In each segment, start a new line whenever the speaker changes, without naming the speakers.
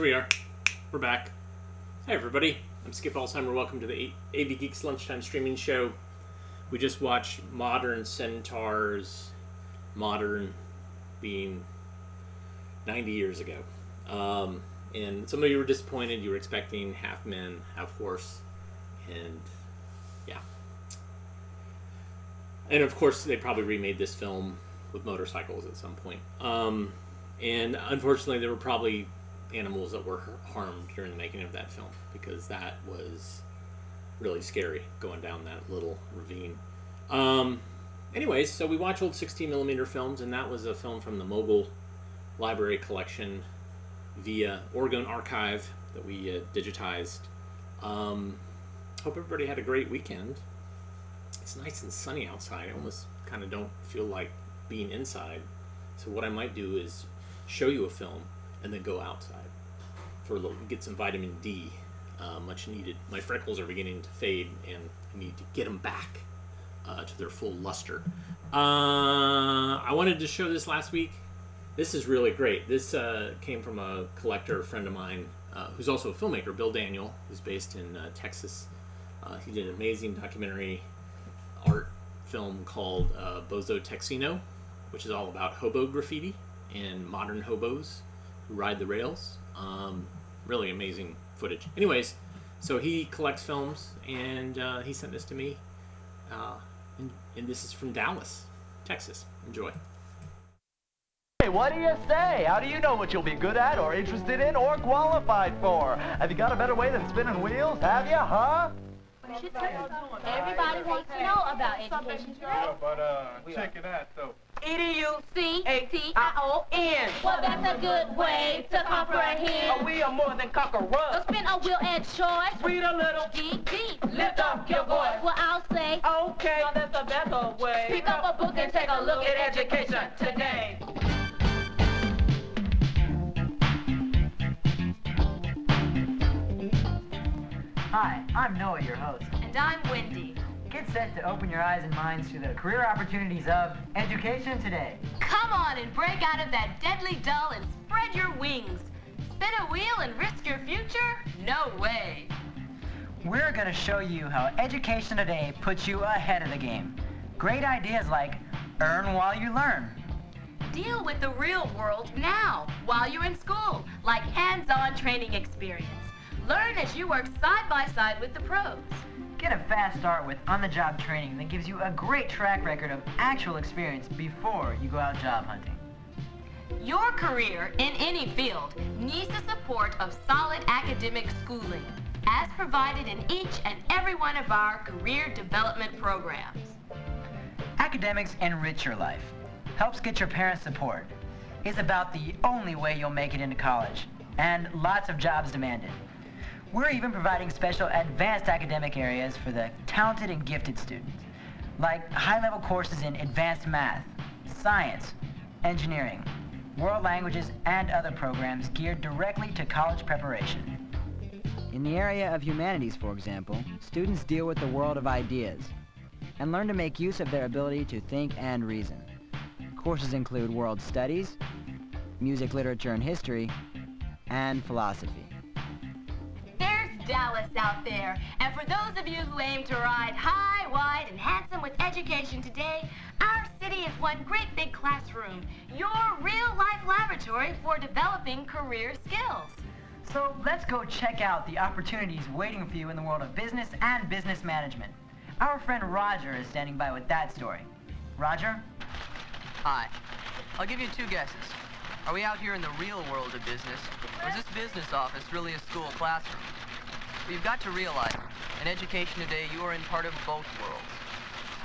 here we are. We're back. Hi everybody, I'm Skip Alzheimer. Welcome to the AV Geeks Lunchtime streaming show. We just watched Modern Centaurs, modern being 90 years ago. And some of you were disappointed. You were expecting half men, half horse, and yeah. And of course they probably remade this film with motorcycles at some point. And unfortunately there were probably animals that were harmed during the making of that film, because that was really scary going down that little ravine. Anyways, so we watch old 16mm films, and that was a film from the Mogul Library collection via Oregon Archive that we digitized. Hope everybody had a great weekend. It's nice and sunny outside. I almost kind of don't feel like being inside. So what I might do is show you a film and then go outside for a little, get some vitamin D, much needed. My freckles are beginning to fade, and I need to get them back to their full luster. I wanted to show this last week. This is really great. This came from a collector, a friend of mine, who's also a filmmaker, Bill Daniel, who's based in Texas. He did an amazing documentary art film called Bozo Texino, which is all about hobo graffiti and modern hobos who ride the rails. Really amazing footage. Anyways, so he collects films, and he sent this to me. And this is from Dallas, Texas. Enjoy.
Hey, what do you say? How do you know what you'll be good at or interested in or qualified for? Have you got a better way than spinning wheels? Have you, huh?
Everybody wants to know about education today.
But check it out, though.
E-D-U-C-A-T-I-O-N. Well, that's a good way to comprehend.
We are more than conquerors.
So spin a wheel and choice.
Read a little.
Deep, deep.
Lift up your voice.
Well, I'll say.
Okay. Now that's a better way.
Pick up a book and take a look at education today.
Hi, I'm Noah, your host.
And I'm Wendy.
Get set to open your eyes and minds to the career opportunities of education today.
Come on and break out of that deadly dull and spread your wings. Spin a wheel and risk your future? No way.
We're going to show you how education today puts you ahead of the game. Great ideas like earn while you learn.
Deal with the real world now while you're in school, like hands-on training experience. Learn as you work side by side with the pros.
Get a fast start with on-the-job training that gives you a great track record of actual experience before you go out job hunting.
Your career in any field needs the support of solid academic schooling, as provided in each and every one of our career development programs.
Academics enrich your life. Helps get your parents' support. Is about the only way you'll make it into college, and lots of jobs demand it. We're even providing special advanced academic areas for the talented and gifted students, like high-level courses in advanced math, science, engineering, world languages, and other programs geared directly to college preparation. In the area of humanities, for example, students deal with the world of ideas and learn to make use of their ability to think and reason. Courses include world studies, music, literature, and history, and philosophy.
Dallas out there. And for those of you who aim to ride high, wide, and handsome with education today, our city is one great big classroom, your real-life laboratory for developing career skills.
So let's go check out the opportunities waiting for you in the world of business and business management. Our friend Roger is standing by with that story. Roger?
Hi. I'll give you two guesses. Are we out here in the real world of business, or is this business office really a school classroom? But you've got to realize, in education today, you are in part of both worlds.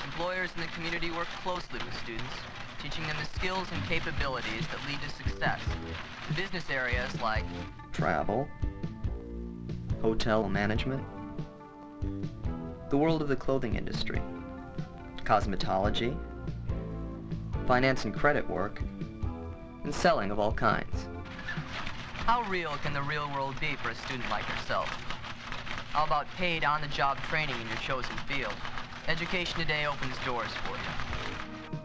Employers in the community work closely with students, teaching them the skills and capabilities that lead to success. In business areas like
travel, hotel management, the world of the clothing industry, cosmetology, finance and credit work, and selling of all kinds.
How real can the real world be for a student like yourself? How about paid on-the-job training in your chosen field? Education today opens doors for you.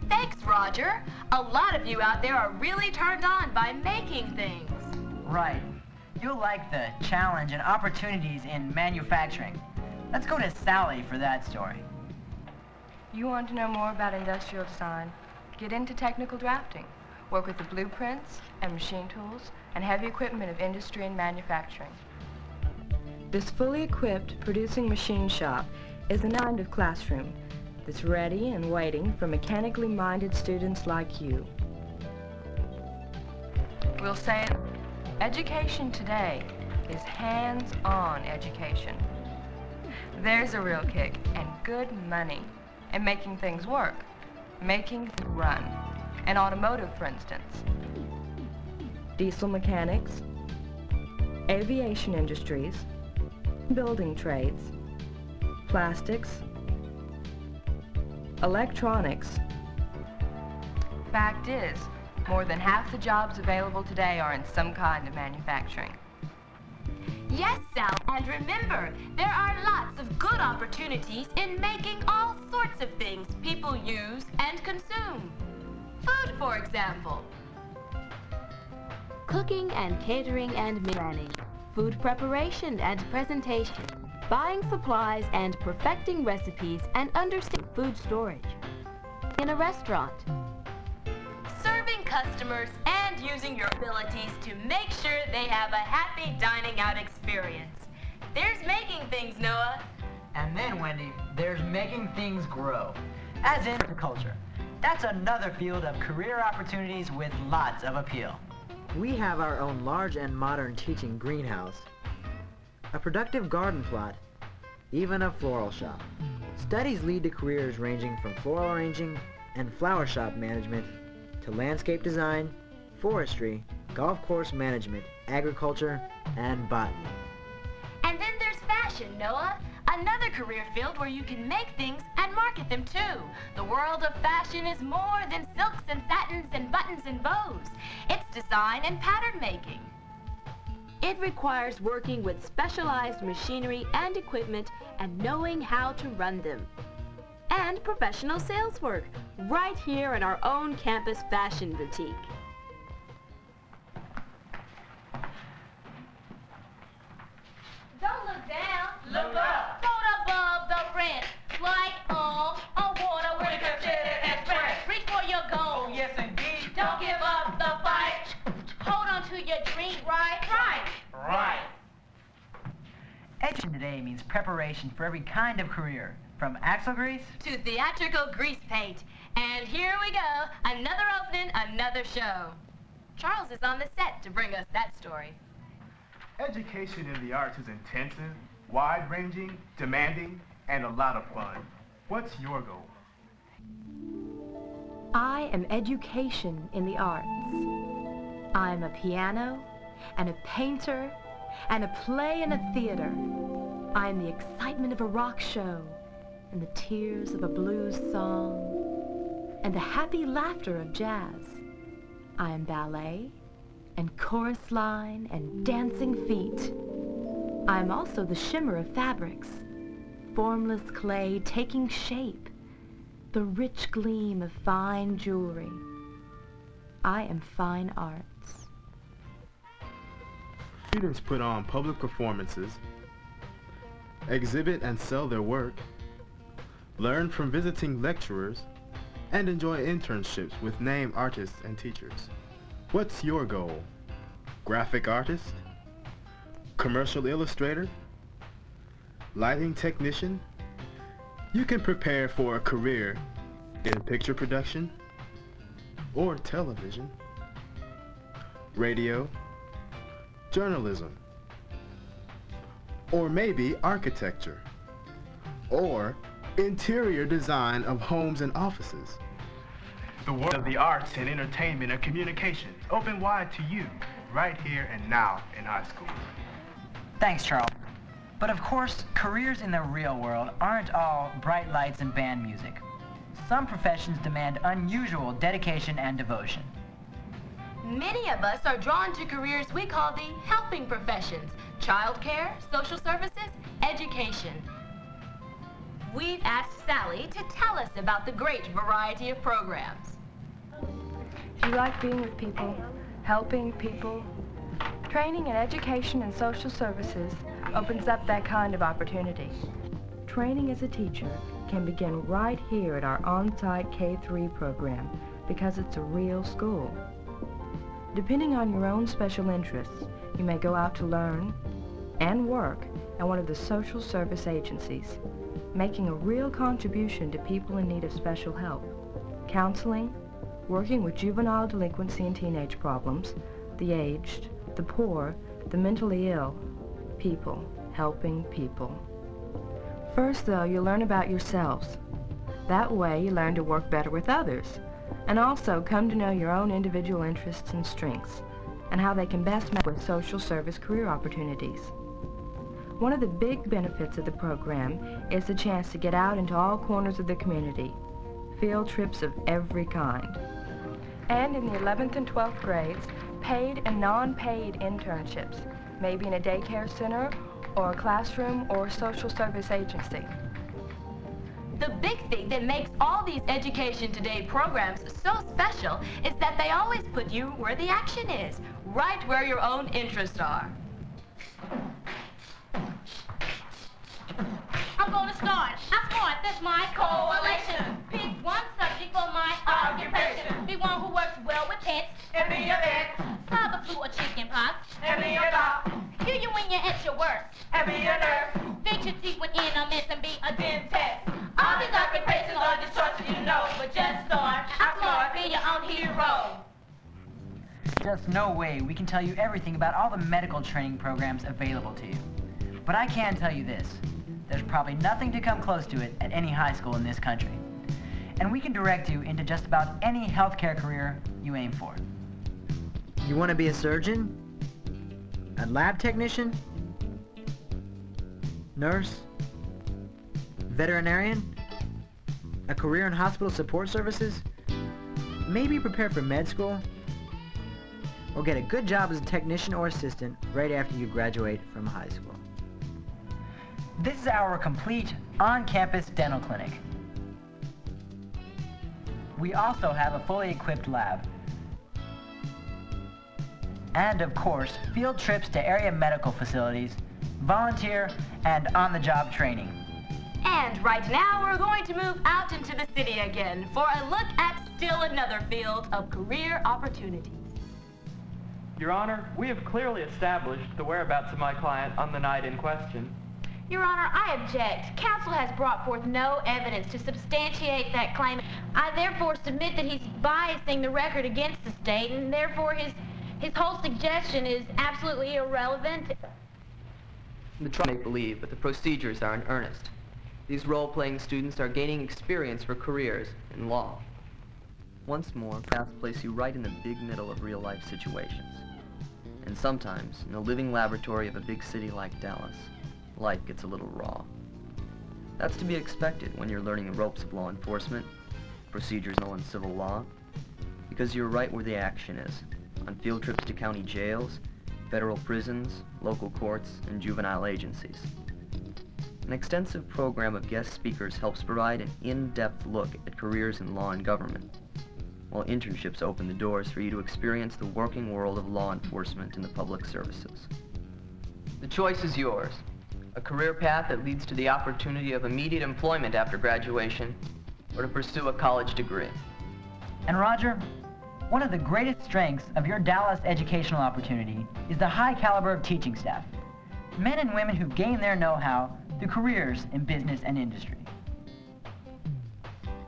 Thanks, Roger. A lot of you out there are really turned on by making things.
Right. You'll like the challenge and opportunities in manufacturing. Let's go to Sally for that story.
You want to know more about industrial design? Get into technical drafting. Work with the blueprints and machine tools and heavy equipment of industry and manufacturing. This fully equipped producing machine shop is a kind of classroom that's ready and waiting for mechanically minded students like you. We'll say it, education today is hands-on education. There's a real kick and good money in making things work, making things run. In automotive, for instance. Diesel mechanics, aviation industries, building trades, plastics, electronics. Fact is, more than half the jobs available today are in some kind of manufacturing.
Yes, Sal, and remember, there are lots of good opportunities in making all sorts of things people use and consume. Food, for example. Cooking and catering and planning. Food preparation and presentation. Buying supplies and perfecting recipes and understanding food storage. In a restaurant. Serving customers and using your abilities to make sure they have a happy dining out experience. There's making things, Noah.
And then, Wendy, there's making things grow, as in agriculture. That's another field of career opportunities with lots of appeal.
We have our own large and modern teaching greenhouse, a productive garden plot, even a floral shop. Studies lead to careers ranging from floral arranging and flower shop management to landscape design, forestry, golf course management, agriculture, and botany.
And then there's fashion, Noah. Another career field where you can make things and market them too. The world of fashion is more than silks and satins and buttons and bows. It's design and pattern making. It requires working with specialized machinery and equipment and knowing how to run them. And professional sales work, right here in our own campus fashion boutique. Don't look down. Look up. Float above the rent. Like on water with a considered express. Reach for your goal.
Oh, yes, indeed.
Don't give up the fight. Hold on to your dream. Right.
Right. Education today means preparation for every kind of career, from axle grease
To theatrical grease paint. And here we go. Another opening, another show. Charles is on the set to bring us that story.
Education in the arts is intensive, wide-ranging, demanding, and a lot of fun. What's your goal?
I am education in the arts. I'm a piano, and a painter, and a play and a theater. I'm the excitement of a rock show, and the tears of a blues song, and the happy laughter of jazz. I am ballet, and chorus line, and dancing feet. I am also the shimmer of fabrics, formless clay taking shape, the rich gleam of fine jewelry. I am fine arts.
Students put on public performances, exhibit and sell their work, learn from visiting lecturers, and enjoy internships with named artists and teachers. What's your goal? Graphic artist? Commercial illustrator? Lighting technician? You can prepare for a career in picture production or television, radio, journalism, or maybe architecture, or interior design of homes and offices.
The world of the arts and entertainment and communications open wide to you right here and now in high school.
Thanks, Charles. But of course, careers in the real world aren't all bright lights and band music. Some professions demand unusual dedication and devotion.
Many of us are drawn to careers we call the helping professions. Childcare, social services, education. We've asked Sally to tell us about the great variety of programs.
Do you like being with people, helping people, Training in education and social services opens up that kind of opportunity. Training as a teacher can begin right here at our on-site K-3 program because it's a real school. Depending on your own special interests, you may go out to learn and work at one of the social service agencies, making a real contribution to people in need of special help. Counseling, working with juvenile delinquency and teenage problems, the aged, the poor, the mentally ill, people helping people. First, though, you learn about yourselves. That way, you learn to work better with others, and also come to know your own individual interests and strengths, and how they can best match with social service career opportunities. One of the big benefits of the program is the chance to get out into all corners of the community, field trips of every kind. And in the 11th and 12th grades, paid and non-paid internships, maybe in a daycare center or a classroom or a social service agency.
The big thing that makes all these Education Today programs so special is that they always put you where the action is, right where your own interests are. I'm going to start. That's my coalition. Pick one subject for my occupation. Be one who works well with pets. And be a vet. Solve the flu or chicken pox. And be a doc. Hear you when you're at your worst. And be a nurse. Fix your teeth when intimate and be a dentist. All these occupations are just choices you know, but just start. Outsmart, be your own hero.
There's no way we can tell you everything about all the medical training programs available to you. But I can tell you this. There's probably nothing to come close to it at any high school in this country. And we can direct you into just about any healthcare career you aim for.
You want to be a surgeon? A lab technician? Nurse? Veterinarian? A career in hospital support services? Maybe prepare for med school? Or get a good job as a technician or assistant right after you graduate from high school.
This is our complete on-campus dental clinic. We also have a fully equipped lab. And of course, field trips to area medical facilities, volunteer, and on-the-job training.
And right now, we're going to move out into the city again for a look at still another field of career opportunities.
Your Honor, we have clearly established the whereabouts of my client on the night in question.
Your Honor, I object. Counsel has brought forth no evidence to substantiate that claim. I therefore submit that he's biasing the record against the state, and therefore his whole suggestion is absolutely irrelevant.
The trial make believe, but the procedures are in earnest. These role-playing students are gaining experience for careers in law.
Once more, paths place you right in the big middle of real-life situations. And sometimes, in the living laboratory of a big city like Dallas, life gets a little raw. That's to be expected when you're learning the ropes of law enforcement, procedures in civil law, because you're right where the action is, on field trips to county jails, federal prisons, local courts, and juvenile agencies. An extensive program of guest speakers helps provide an in-depth look at careers in law and government, while internships open the doors for you to experience the working world of law enforcement and the public services.
The choice is yours. A career path that leads to the opportunity of immediate employment after graduation, or to pursue a college degree.
And Roger, one of the greatest strengths of your Dallas educational opportunity is the high caliber of teaching staff. Men and women who gain their know-how through careers in business and industry.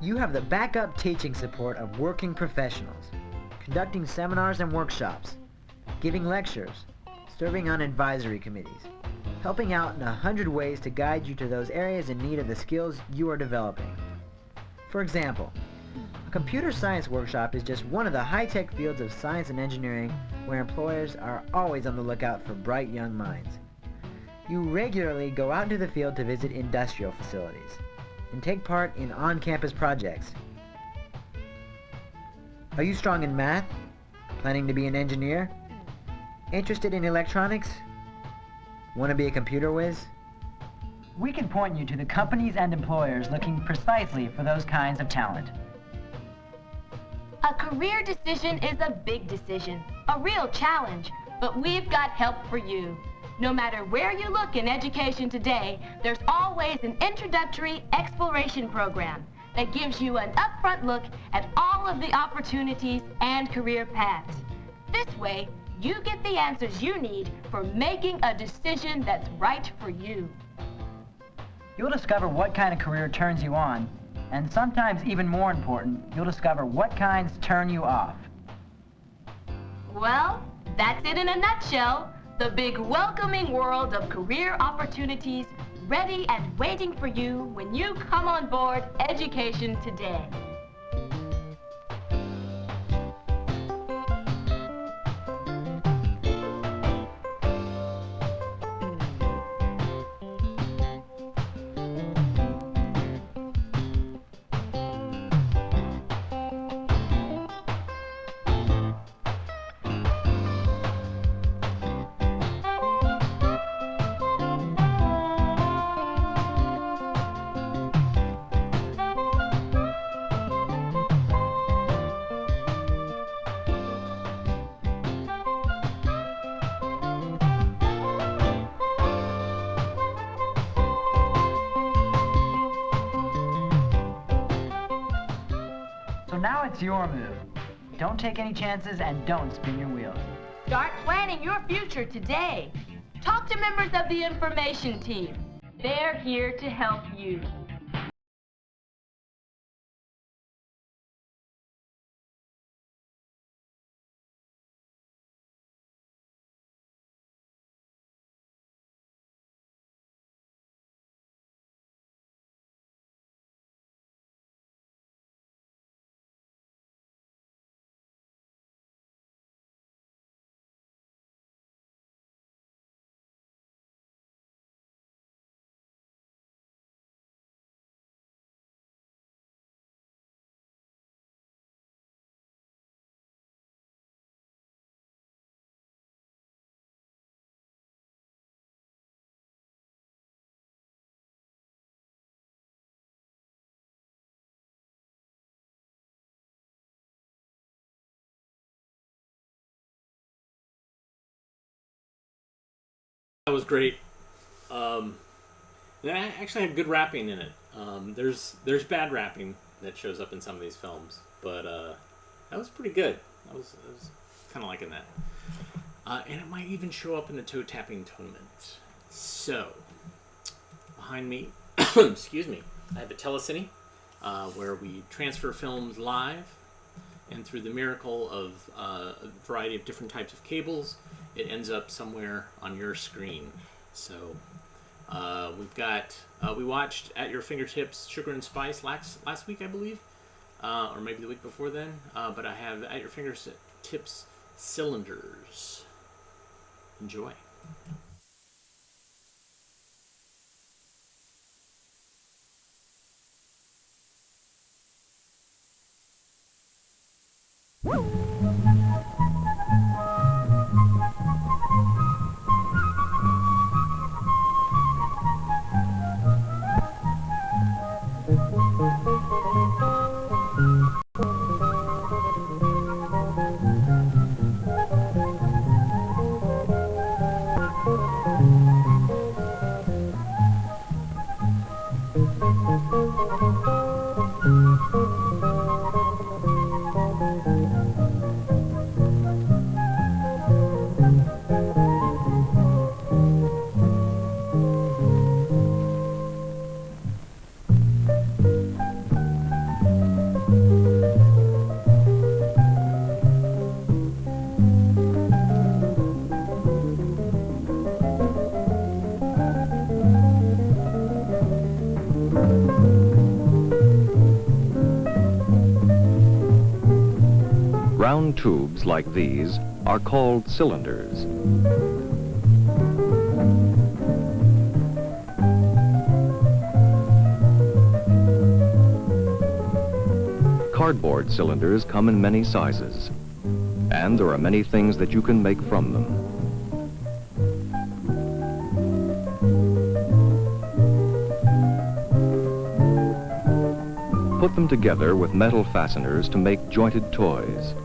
You have the backup teaching support of working professionals, conducting seminars and workshops, giving lectures, serving on advisory committees, helping out in 100 ways to guide you to those areas in need of the skills you are developing. For example, a computer science workshop is just one of the high-tech fields of science and engineering where employers are always on the lookout for bright young minds. You regularly go out into the field to visit industrial facilities and take part in on-campus projects. Are you strong in math? Planning to be an engineer? Interested in electronics? Want to be a computer whiz?
We can point you to the companies and employers looking precisely for those kinds of talent.
A career decision is a big decision, a real challenge. But we've got help for you. No matter where you look in education today, there's always an introductory exploration program that gives you an upfront look at all of the opportunities and career paths. This way, you get the answers you need for making a decision that's right for you.
You'll discover what kind of career turns you on, and sometimes even more important, you'll discover what kinds turn you off.
Well, that's it in a nutshell. The big welcoming world of career opportunities ready and waiting for you when you come on board Education Today.
So now it's your move. Don't take any chances and don't spin your wheels.
Start planning your future today. Talk to members of the information team. They're here to help you.
That was great. That actually had good rapping in it. There's bad rapping that shows up in some of these films, but that was pretty good. I was kind of liking that. And it might even show up in the toe tapping tournament. So, behind me, excuse me, I have a telecine where we transfer films live, and through the miracle of a variety of different types of cables, it ends up somewhere on your screen. So we watched At Your Fingertips Sugar and Spice last week, I believe, or maybe the week before then, but I have At Your Fingertips Cylinders. Enjoy.
Round tubes like these are called cylinders. Cardboard cylinders come in many sizes, and there are many things that you can make from them. Put them together with metal fasteners to make jointed toys.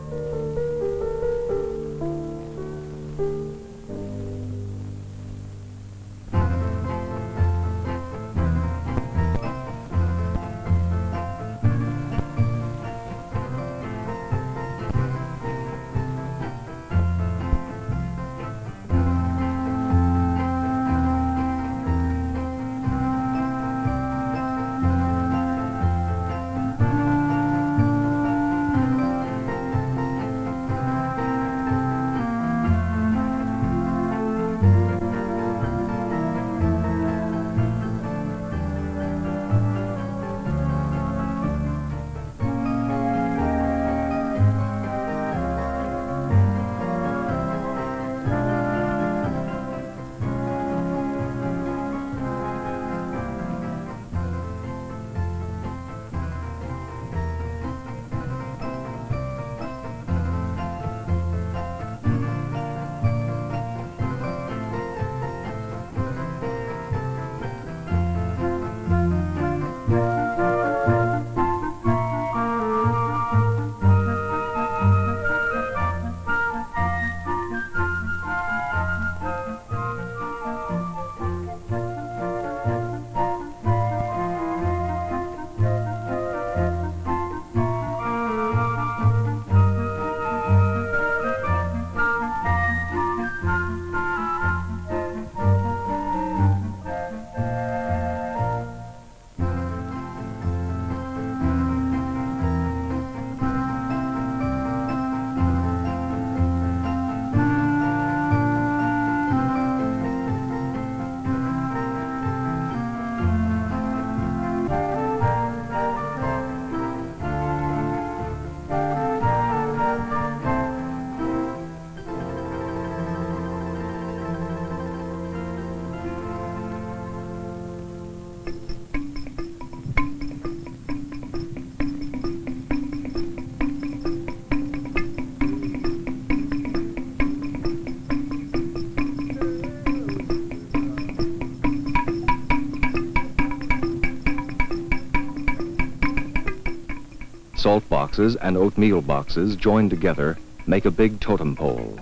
salt boxes and oatmeal boxes joined together make a big totem pole.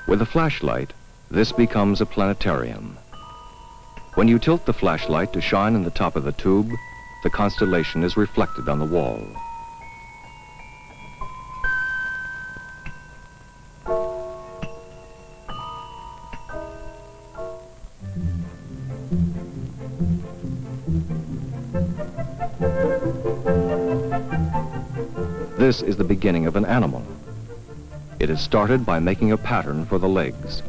With a flashlight, this becomes a planetarium. When you tilt the flashlight to shine on the top of the tube, the constellation is reflected on the wall. This is the beginning of an animal. It is started by making a pattern for the legs.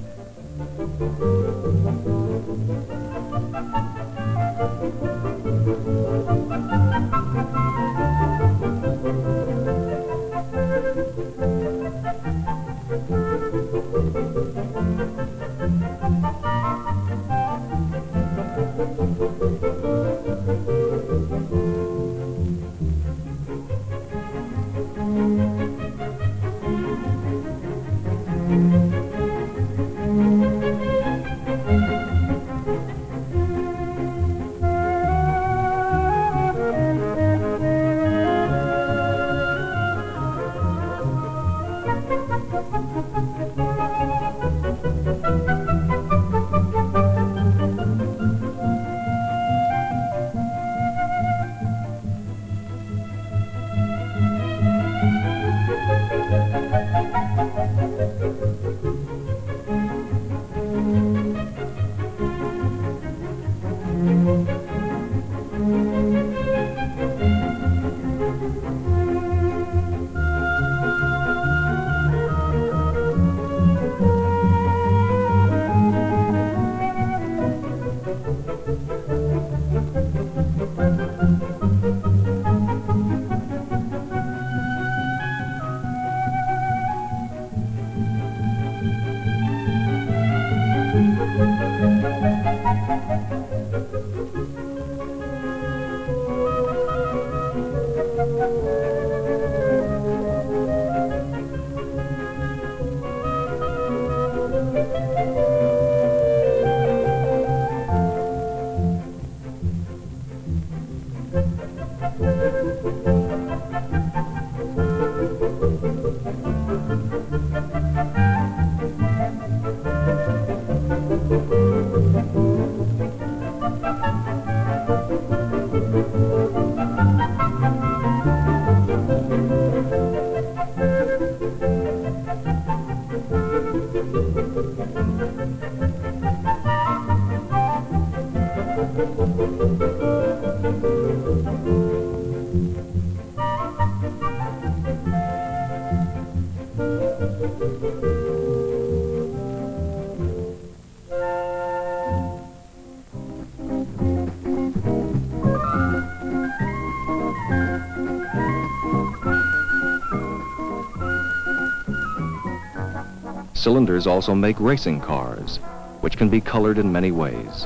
Cylinders also make racing cars, which can be colored in many ways.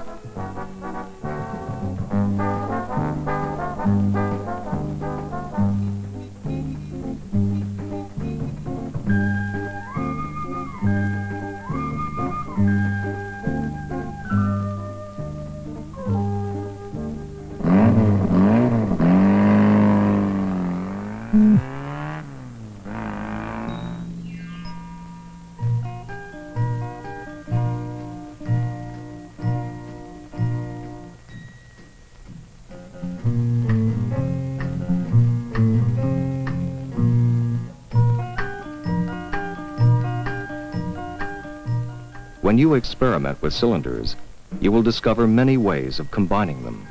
When you experiment with cylinders, you will discover many ways of combining them.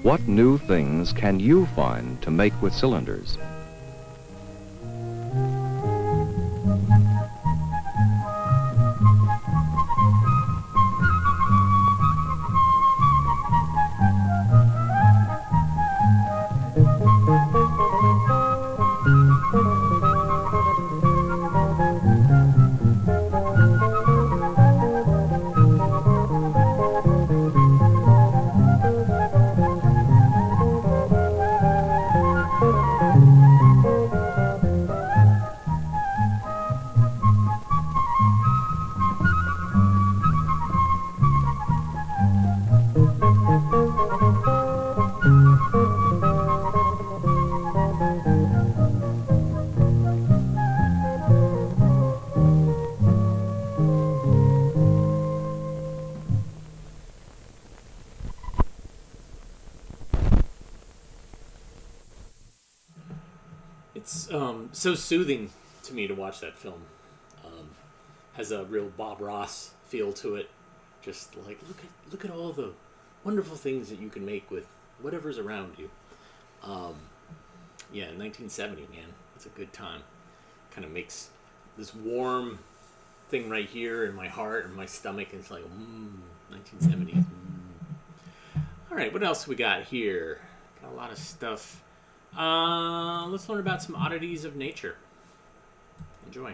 What new things can you find to make with cylinders?
It's so soothing to me to watch that film. Has a real Bob Ross feel to it. Just like look at all the wonderful things that you can make with whatever's around you. Yeah, 1970, man, it's a good time. Kind of makes this warm thing right here in my heart and my stomach. And it's like 1970. All right, what else we got here? Got a lot of stuff. Let's learn about some oddities of nature. Enjoy.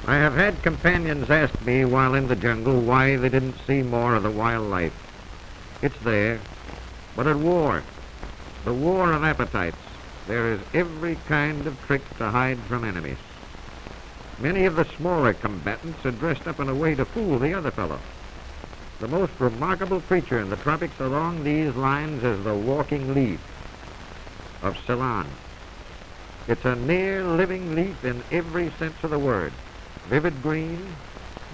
I have had companions ask me while in the jungle why they didn't see more of the wildlife. It's there, but at war, the war of appetites, there is every kind of trick to hide from enemies. Many of the smaller combatants are dressed up in a way to fool the other fellow. The most remarkable creature in the tropics along these lines is the walking leaf of Ceylon. It's a near living leaf in every sense of the word. Vivid green,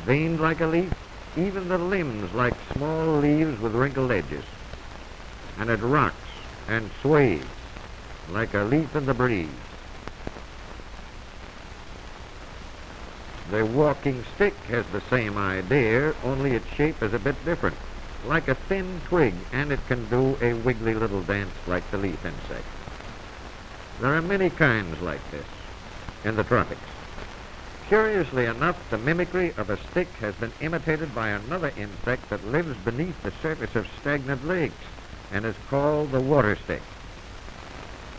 veined like a leaf, even the limbs like small leaves with wrinkled edges. And it rocks and sways like a leaf in the breeze. The walking stick has the same idea, only its shape is a bit different, like a thin twig, and it can do a wiggly little dance like the leaf insect. There are many kinds like this in the tropics. Curiously enough, the mimicry of a stick has been imitated by another insect that lives beneath the surface of stagnant lakes and is called the water stick.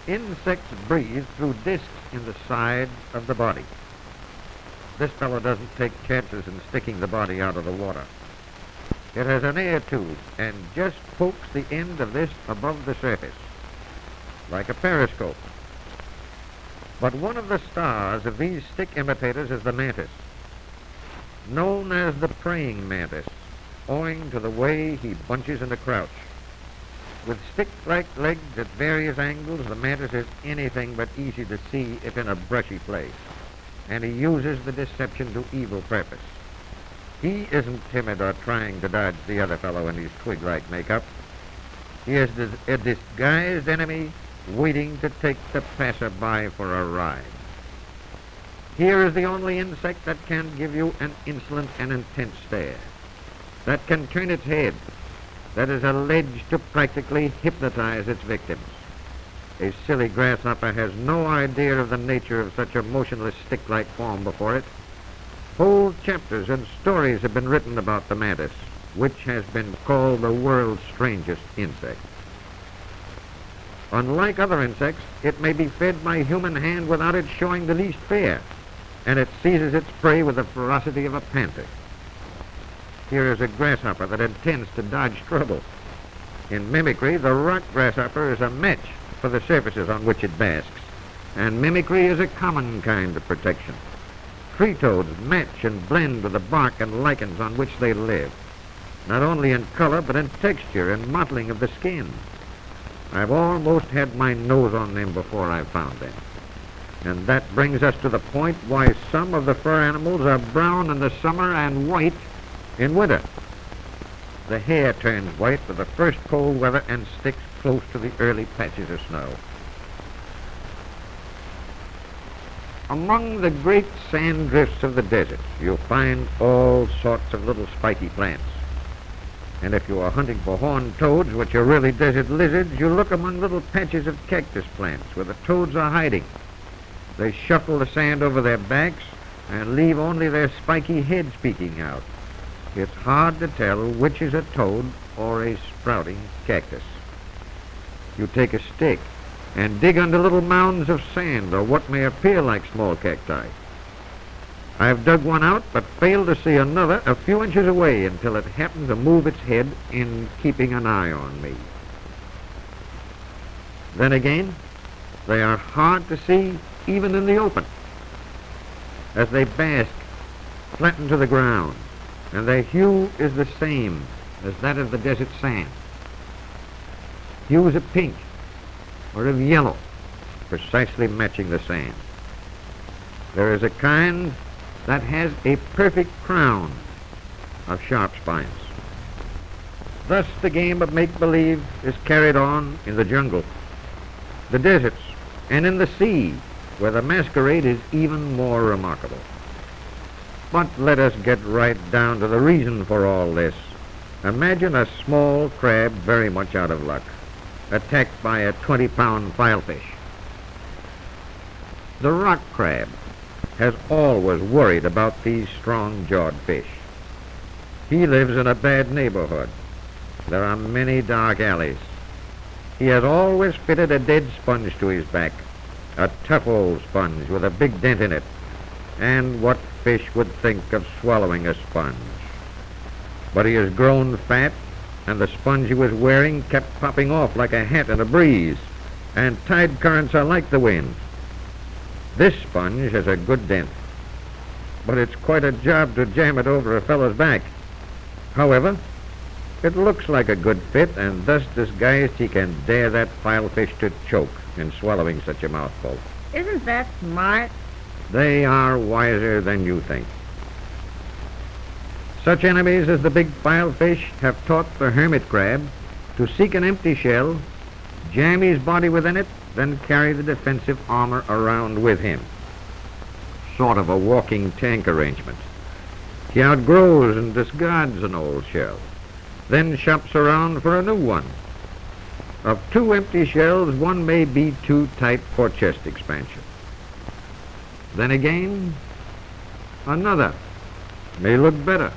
Insects breathe through discs in the sides of the body. This fellow doesn't take chances in sticking the body out of the water. It has an air tube and just pokes the end of this above the surface, like a periscope. But one of the stars of these stick imitators is the mantis, known as the praying mantis, owing to the way he bunches in a crouch. With stick-like legs at various angles, the mantis is anything but easy to see if in a brushy place, and he uses the deception to evil purpose. He isn't timid or trying to dodge the other fellow in his twig-like makeup. He is a disguised enemy waiting to take the passerby for a ride. Here is the only insect that can give you an insolent and intense stare, that can turn its head, that is alleged to practically hypnotize its victims. A silly grasshopper has no idea of the nature of such a motionless stick-like form before it. Whole chapters and stories have been written about the mantis, which has been called the world's strangest insect. Unlike other insects, it may be fed by human hand without it showing the least fear, and it seizes its prey with the ferocity of a panther. Here is a grasshopper that intends to dodge trouble. In mimicry, the rock grasshopper is a match for the surfaces on which it basks, and mimicry is a common kind of protection. Tree toads match and blend with the bark and lichens on which they live, not only in color but in texture and mottling of the skin. I've almost had my nose on them before I found them. And that brings us to the point why some of the fur animals are brown in the summer and white in winter. The hair turns white with the first cold weather and sticks close to the early patches of snow. Among the great sand drifts of the desert, you'll find all sorts of little spiky plants. And if you are hunting for horned toads, which are really desert lizards, you look among little patches of cactus plants where the toads are hiding. They shuffle the sand over their backs and leave only their spiky heads peeking out. It's hard to tell which is a toad or a sprouting cactus. You take a stick and dig under little mounds of sand or what may appear like small cacti. I've dug one out but failed to see another a few inches away until it happened to move its head in keeping an eye on me. Then again, they are hard to see even in the open, as they bask flattened to the ground, and their hue is the same, as that of the desert sand. Hues of pink or of yellow, precisely matching the sand. There is a kind that has a perfect crown of sharp spines. Thus the game of make-believe is carried on in the jungle, the deserts, and in the sea, where the masquerade is even more remarkable. But let us get right down to the reason for all this. Imagine a small crab very much out of luck, attacked by a 20-pound filefish. The rock crab has always worried about these strong-jawed fish. He lives in a bad neighborhood. There are many dark alleys. He has always fitted a dead sponge to his back, a tough old sponge with a big dent in it. And what fish would think of swallowing a sponge? But he has grown fat, and the sponge he was wearing kept popping off like a hat in a breeze, and tide currents are like the wind. This sponge has a good dent, but it's quite a job to jam it over a fellow's back. However, it looks like a good fit, and thus disguised he can dare that filefish to choke in swallowing such a mouthful.
Isn't that smart?
They are wiser than you think. Such enemies as the big filefish have taught the hermit crab to seek an empty shell, jam his body within it, then carry the defensive armor around with him. Sort of a walking tank arrangement. He outgrows and discards an old shell, then shops around for a new one. Of two empty shells, one may be too tight for chest expansion. Then again, another may look better.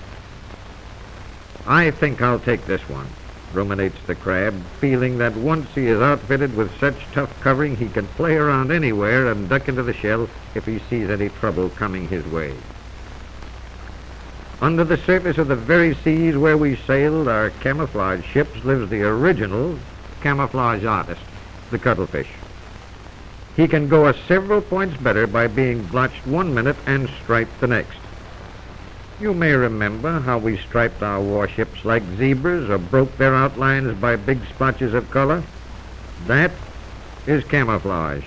I think I'll take this one, ruminates the crab, feeling that once he is outfitted with such tough covering, he can play around anywhere and duck into the shell if he sees any trouble coming his way. Under the surface of the very seas where we sailed our camouflage ships lives the original camouflage artist, the cuttlefish. He can go a several points better by being blotched one minute and striped the next. You may remember how we striped our warships like zebras or broke their outlines by big splotches of color. That is camouflage,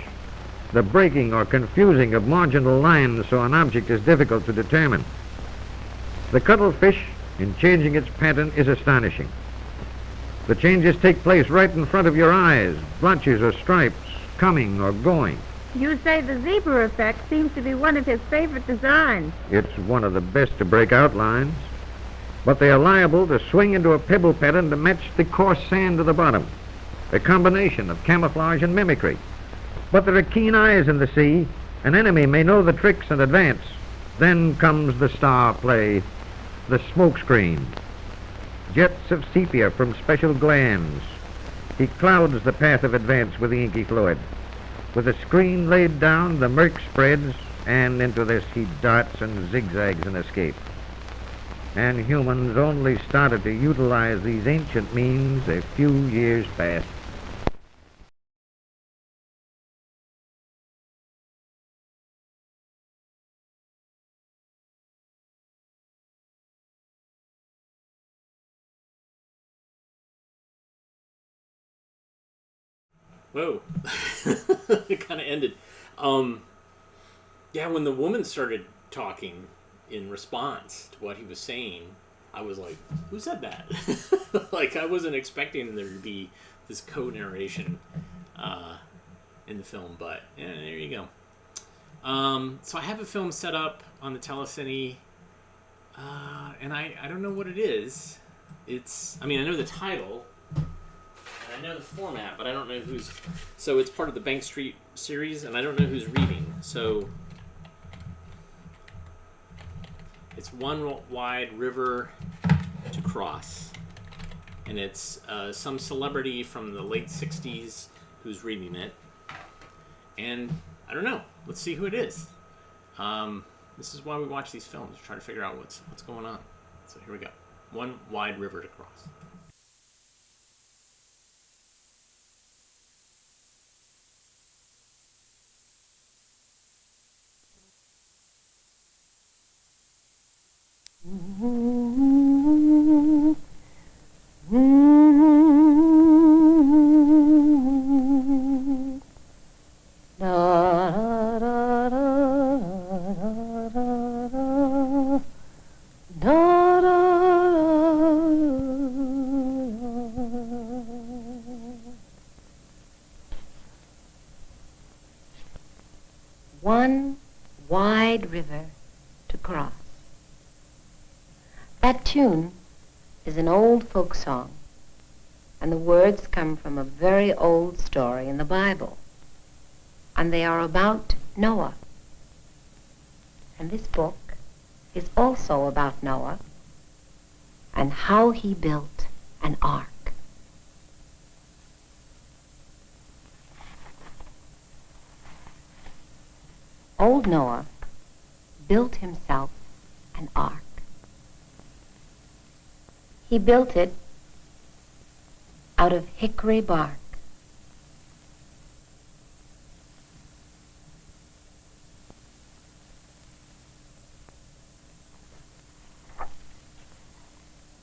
the breaking or confusing of marginal lines so an object is difficult to determine. The cuttlefish, in changing its pattern, is astonishing. The changes take place right in front of your eyes, blotches or stripes, coming or going.
You say the zebra effect seems to be one of his favorite designs.
It's one of the best to break outlines, but they are liable to swing into a pebble pattern to match the coarse sand of the bottom, a combination of camouflage and mimicry. But there are keen eyes in the sea. An enemy may know the tricks and advance. Then comes the star play, the smoke screen. Jets of sepia from special glands. He clouds the path of advance with the inky fluid. With the screen laid down, the murk spreads, and into this he darts and zigzags in escape. And humans only started to utilize these ancient means a few years past.
Whoa. It kind of ended. Yeah, when the woman started talking in response to what he was saying, I was like, who said that? Like, I wasn't expecting there to be this co-narration in the film, but yeah, there you go. So I have a film set up on the Telecine, and I don't know what it is. I know the title, I know the format, but I don't know who's... So it's part of the Bank Street series, and I don't know who's reading. So it's One Wide River to Cross. And it's some celebrity from the late 60s who's reading it. And I don't know. Let's see who it is. This is why we watch these films, to try to figure out what's going on. So here we go. One Wide River to Cross.
one wide river to cross. That tune is an old folk song, and the words come from a very old story in the Bible, and they are about Noah. And this book is also about Noah and how he built an ark. Old Noah built himself an ark. He built it out of hickory bark.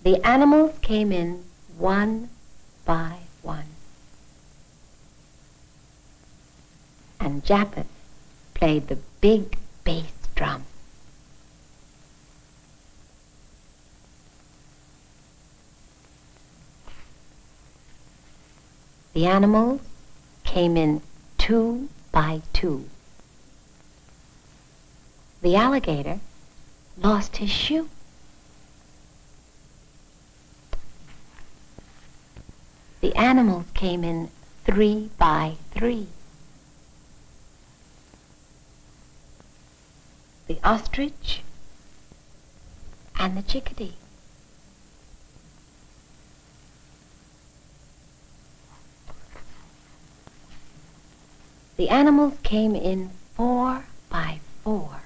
The animals came in one by one, and Japheth played the big bass drum. The animals came in 2 by 2. The alligator lost his shoe. The animals came in 3 by 3. The ostrich and the chickadee. The animals came in 4 by 4.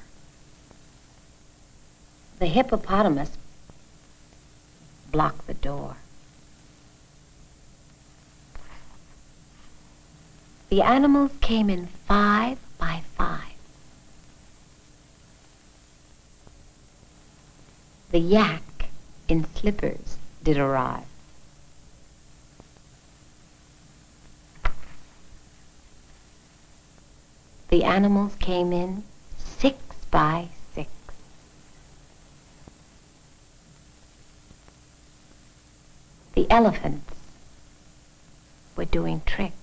The hippopotamus blocked the door. The animals came in 5 by 5. The yak in slippers did arrive. The animals came in 6 by 6. The elephants were doing tricks.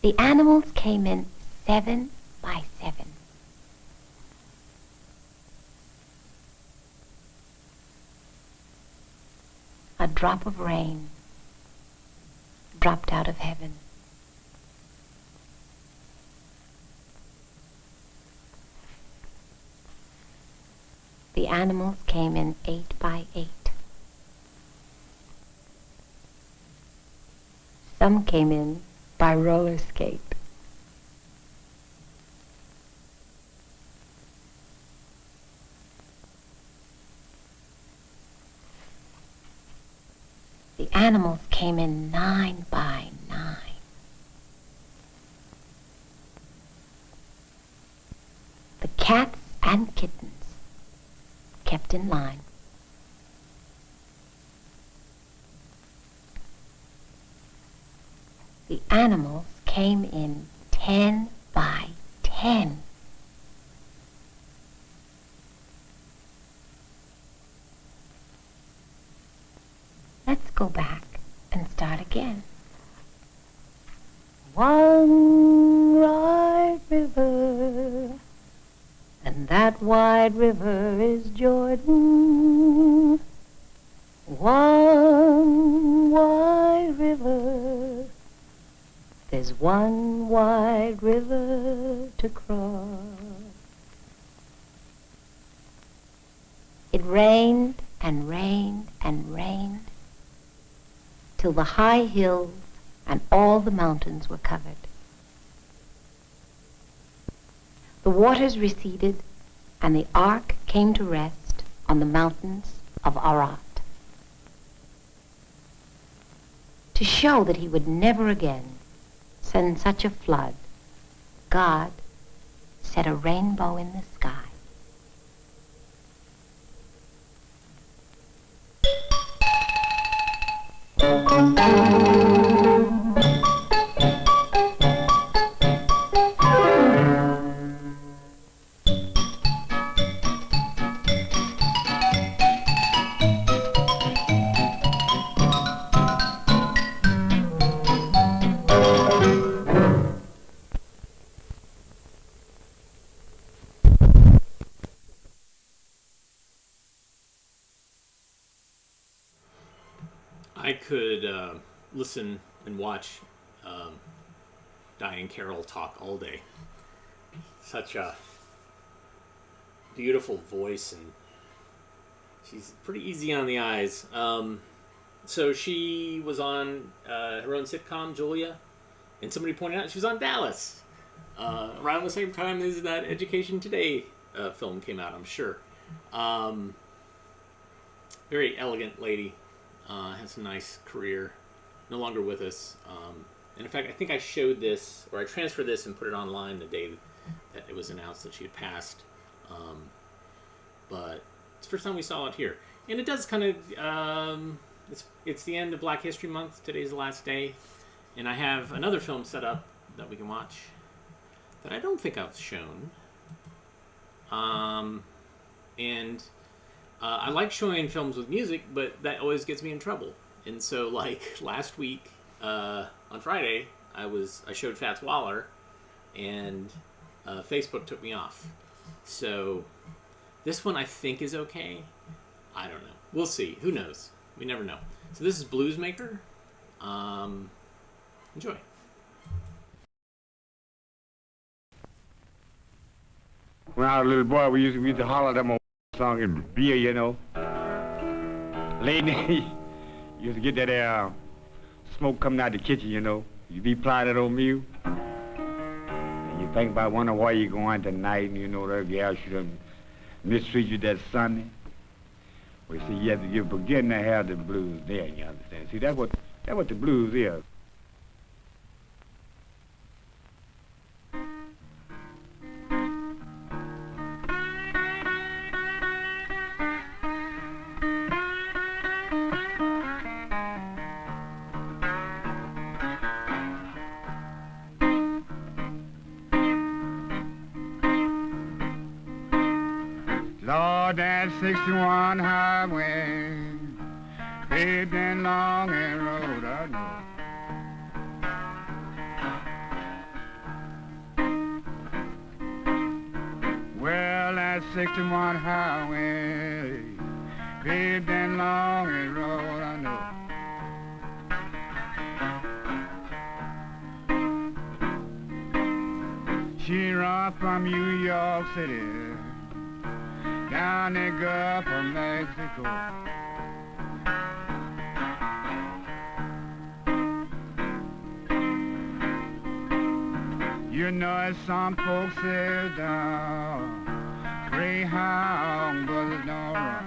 The animals came in 7 by 7. A drop of rain dropped out of heaven. The animals came in 8 by 8. Some came in by roller skate. The animals came in 9 by 9. The cats and kittens kept in line. The animals came in 10 by 10. Let's go back and start again. One wide river, and that wide river is Jordan. One wide river, there's one wide river to cross. It rained and rained and rained till the high hills and all the mountains were covered. The waters receded, and the ark came to rest on the mountains of Ararat. To show that he would never again send such a flood, God set a rainbow in the sky.
I could listen and watch Diane Carroll talk all day. Such a beautiful voice, and she's pretty easy on the eyes. So she was on her own sitcom, Julia, and somebody pointed out she was on Dallas around the same time as that Education Today film came out, I'm sure. Very elegant lady, has a nice career, no longer with us. And in fact, I think I showed this, or I transferred this and put it online the day that it was announced that she had passed. But it's the first time we saw it here. And it does kind of, it's the end of Black History Month. Today's the last day. And I have another film set up that we can watch that I don't think I've shown. And I like showing films with music, but that always gets me in trouble. And so, like, last week, on Friday, I showed Fats Waller, and Facebook took me off. So this one I think is okay. I don't know. We'll see. Who knows? We never know. So this is Bluesmaker. Enjoy.
When I was a little boy, we used to holler them old song in beer, you know. Lady, you used to get that smoke coming out the kitchen, you know. You be plying that old meal. And you think about wondering where you going tonight, and you know that gal should have mistreat you that Sunday. Well, you see, you're beginning to have the blues there, you understand. See, that's what the blues is. Lord, that 61 highway, paved and long and road, I know. Well, that 61 highway, paved and long and road, I know. She run from New York City down the Gulf of Mexico. You know, some folks say down Greyhound, but it's no wrong.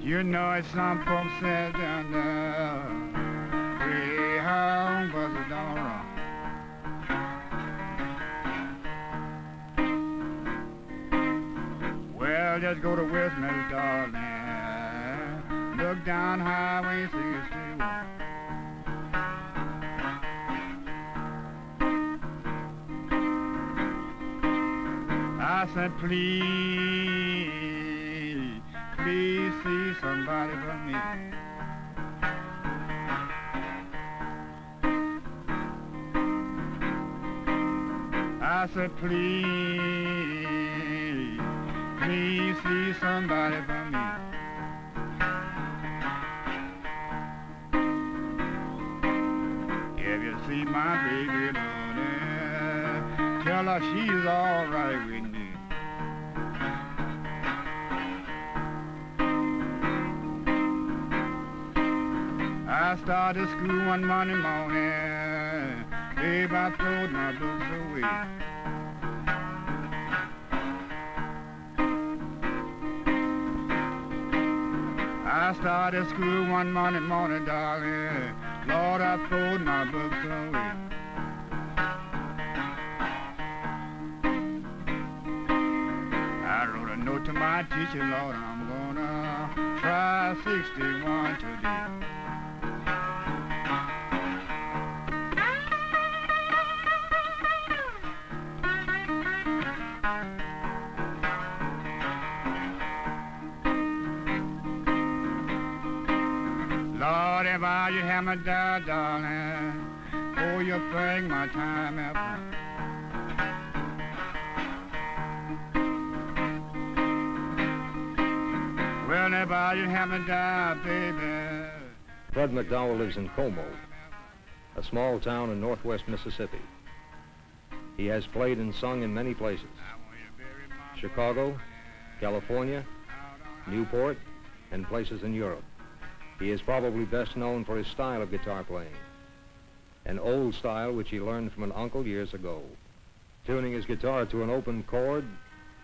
You know, some folks say down Greyhound, but it's no wrong. Well, just go to Westminster, darling. Look down Highway 61. I said, please, please see somebody for me. I said, please, please see somebody for me. If you see my baby, darling, tell her she's all right with me. I started school one Monday morning, babe, I throwed my books away. I started school one Monday morning, darling. Lord, I throwed my books away. I wrote a note to my teacher, Lord, I'm gonna try 61 today. Lord, if I you have my dad, darling, oh, you bring my time up. Well, nobody haven't died, baby.
Fred McDowell lives in Como, a small town in northwest Mississippi. He has played and sung in many places: Chicago, California, Newport, and places in Europe. He is probably best known for his style of guitar playing, an old style which he learned from an uncle years ago. Tuning his guitar to an open chord,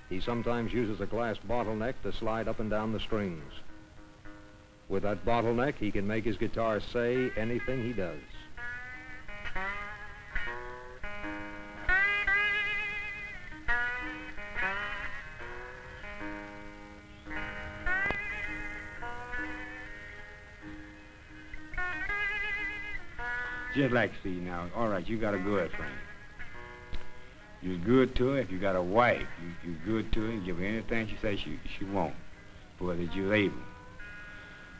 he sometimes uses a glass bottleneck to slide up and down the strings. With that bottleneck, he can make his guitar say anything he does.
Just like, see now, all right, you got a girlfriend. You're good to her. If you got a wife, you're good to her. You give her anything she says she wants, for that you're able.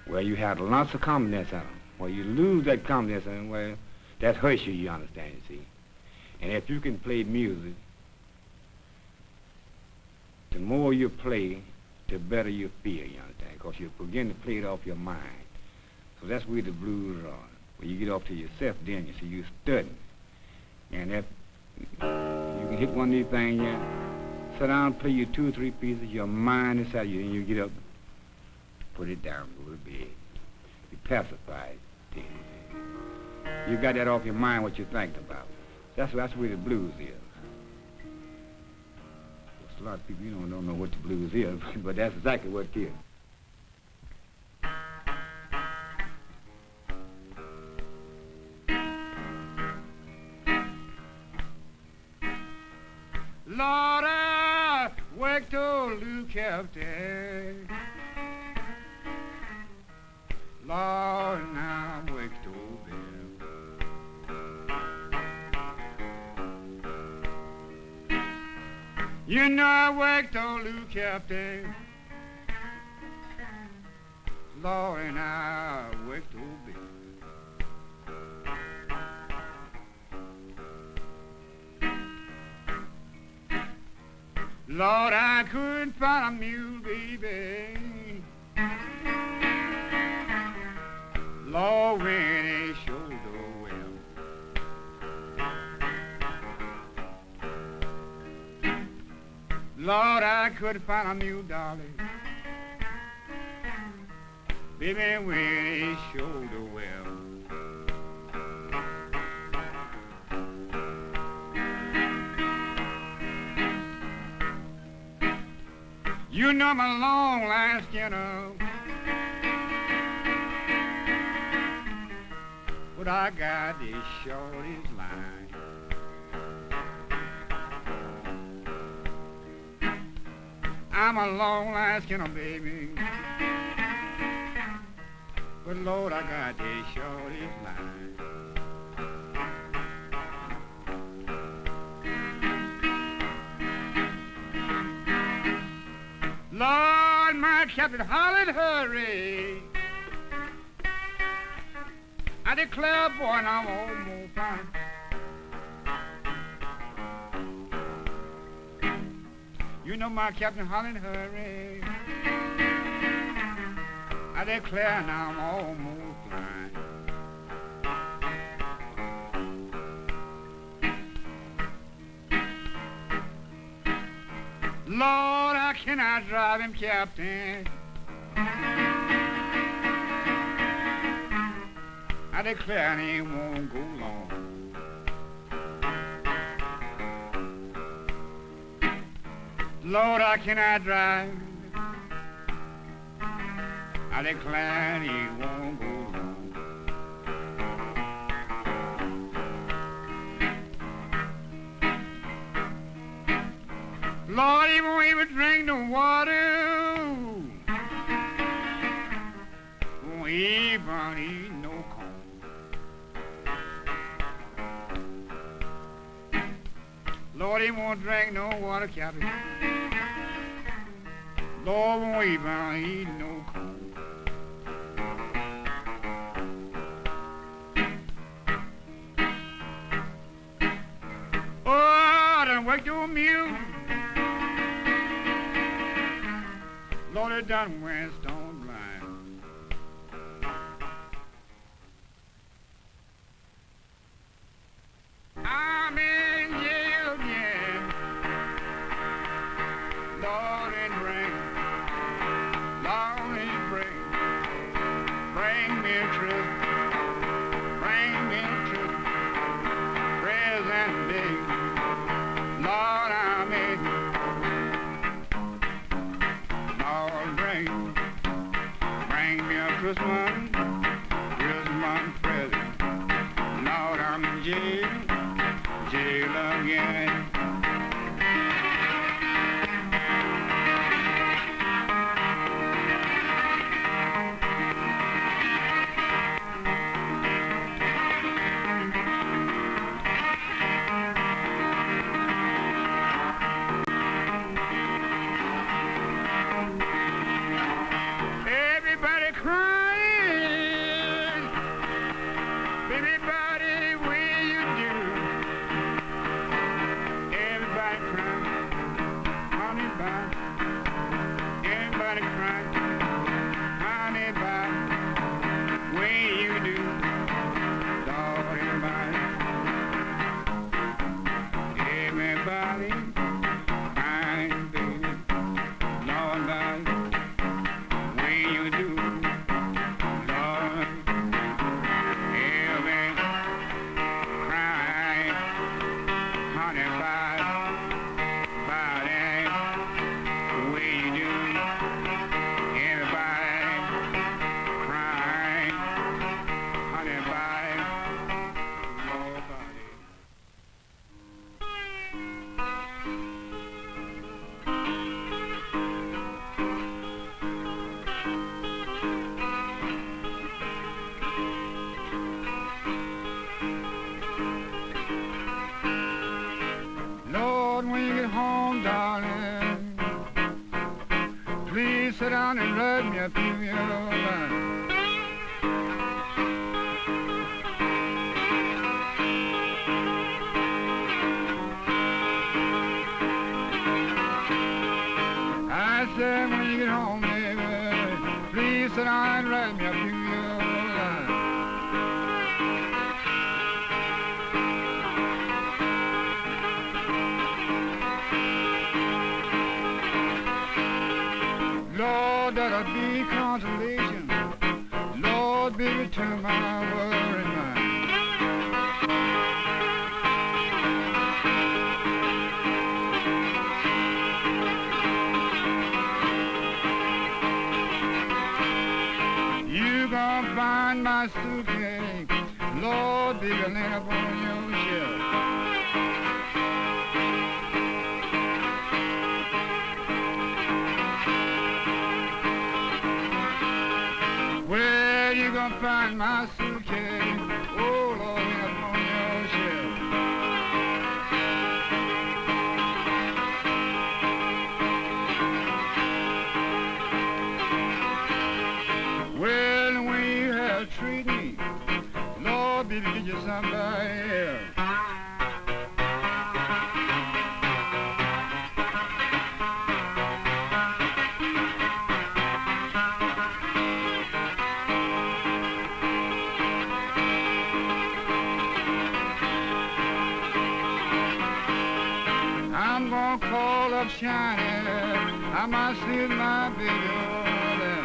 Well, you have lots of confidence in them. Well, you lose that confidence in them, well, that hurts you, you understand, you see. And if you can play music, the more you play, the better you feel, you understand, because you begin to play it off your mind. So that's where the blues are. When you get off to yourself, then you see you're studying. And if you can hit one of these things, yeah, sit down, play you 2 or 3 pieces, your mind is out, and you get up, put it down a little bit. You pacify it, then. You got that off your mind, what you're thinking about. That's where the blues is. A lot of people, you don't know what the blues is, but that's exactly what it is. Lord, I wake to Luke Captain. Lord, now wake to Bill. You know I wake to Luke Captain. Lord, and I wake to Bill. Lord, I couldn't find a mule, baby. Lord, when it showed well. Lord, I couldn't find a mule, darling. Baby, when it showed well. You know my long line skinner, but I got this shortest line. I'm a long line skinner, baby, but Lord, I got this shortest line. Lord, my captain hollered, hurry. I declare, boy, and I'm almost fine. You know my captain hollered, hurry. I declare, now I'm almost fine. Lord, how can I drive him, Captain? I declare he won't go long. Lord, how can I drive? I declare he won't go long. Lord, he won't even drink the water. Won't even eat no corn. Lord, he won't drink no water, Captain. Lord, won't even eat no corn. Oh, I done worked your mule. Lord, it done went stone blind. I'm in jail again. Lord, it bring, Lord, it bring me a truth, present day. Lord, I'm in. Lord, bring me a Christmas present. Lord, I'm in jail again. Everybody crying, baby buddy, will you do? Everybody crying, honey bye. Everybody crying, honey bye. Will you do? Lord, everybody crying, baby. Lord, bye. Lord, when you get home, darling, please sit down and rub me a few lines. I said, when you get home, baby, please sit down and rub me a few lines. Lord, that'll be consolation. Lord, be return my worried mind. You gonna find my suitcase. Lord, be the lamp on your shelf. Where you gonna find my suitcase? Oh, Lord, up on your shelf. Well, when you have treated me, Lord, be to get you somebody else. I'm gonna call up Shiny. I might see my baby over there.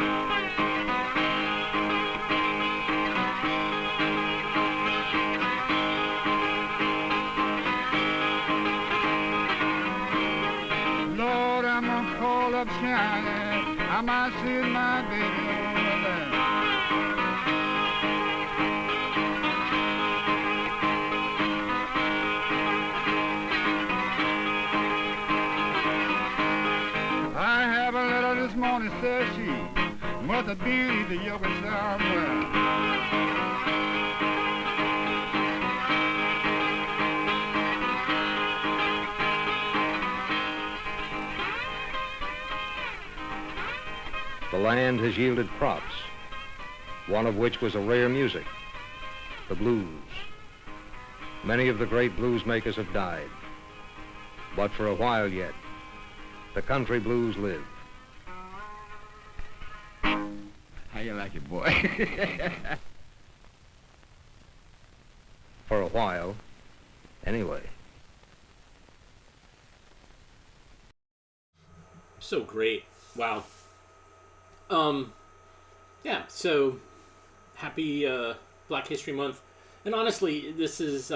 Lord, I'm gonna call up Shiny. I might see my baby over there. I have a letter this morning, says she, must have been either yoga somewhere.
The land has yielded crops, one of which was a rare music, the blues. Many of the great blues makers have died, but for a while yet, the country blues live.
you like it, boy?
For a while, anyway.
So great. Wow. Yeah, so happy Black History Month. And honestly, this is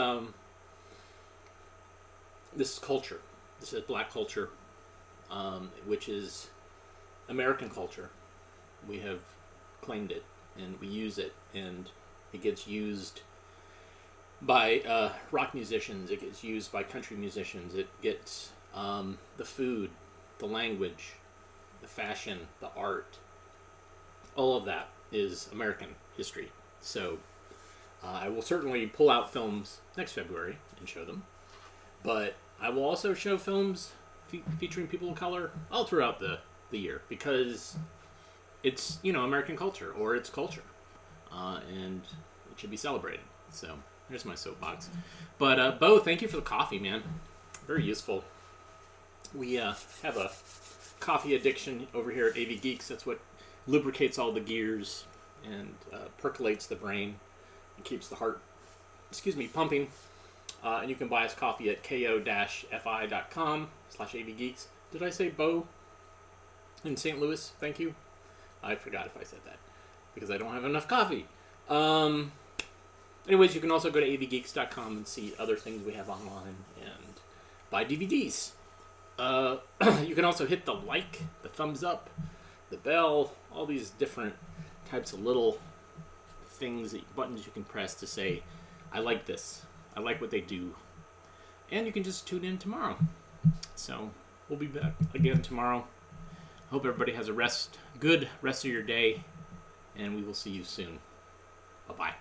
culture. This is black culture, which is American culture. We have claimed it, and we use it, and it gets used by rock musicians. It gets used by country musicians. It gets the food, the language, the fashion, the art. All of that is American history. So I will certainly pull out films next February and show them. But I will also show films featuring people of color all throughout the year, because it's, American culture, or it's culture. And it should be celebrated. So here's my soapbox. But Bo, thank you for the coffee, man. Very useful. We have a coffee addiction over here at AV Geeks. That's what lubricates all the gears and percolates the brain and keeps the heart, pumping. And you can buy us coffee at ko-fi.com/avgeeks. Did I say Bo in St. Louis? Thank you. I forgot if I said that because I don't have enough coffee. Anyways, you can also go to avgeeks.com and see other things we have online and buy DVDs. You can also hit the like, the thumbs up, the bell, all these different types of little things, buttons you can press to say, I like this. I like what they do. And you can just tune in tomorrow. So we'll be back again tomorrow. Hope everybody has a good rest of your day, and we will see you soon. Bye-bye.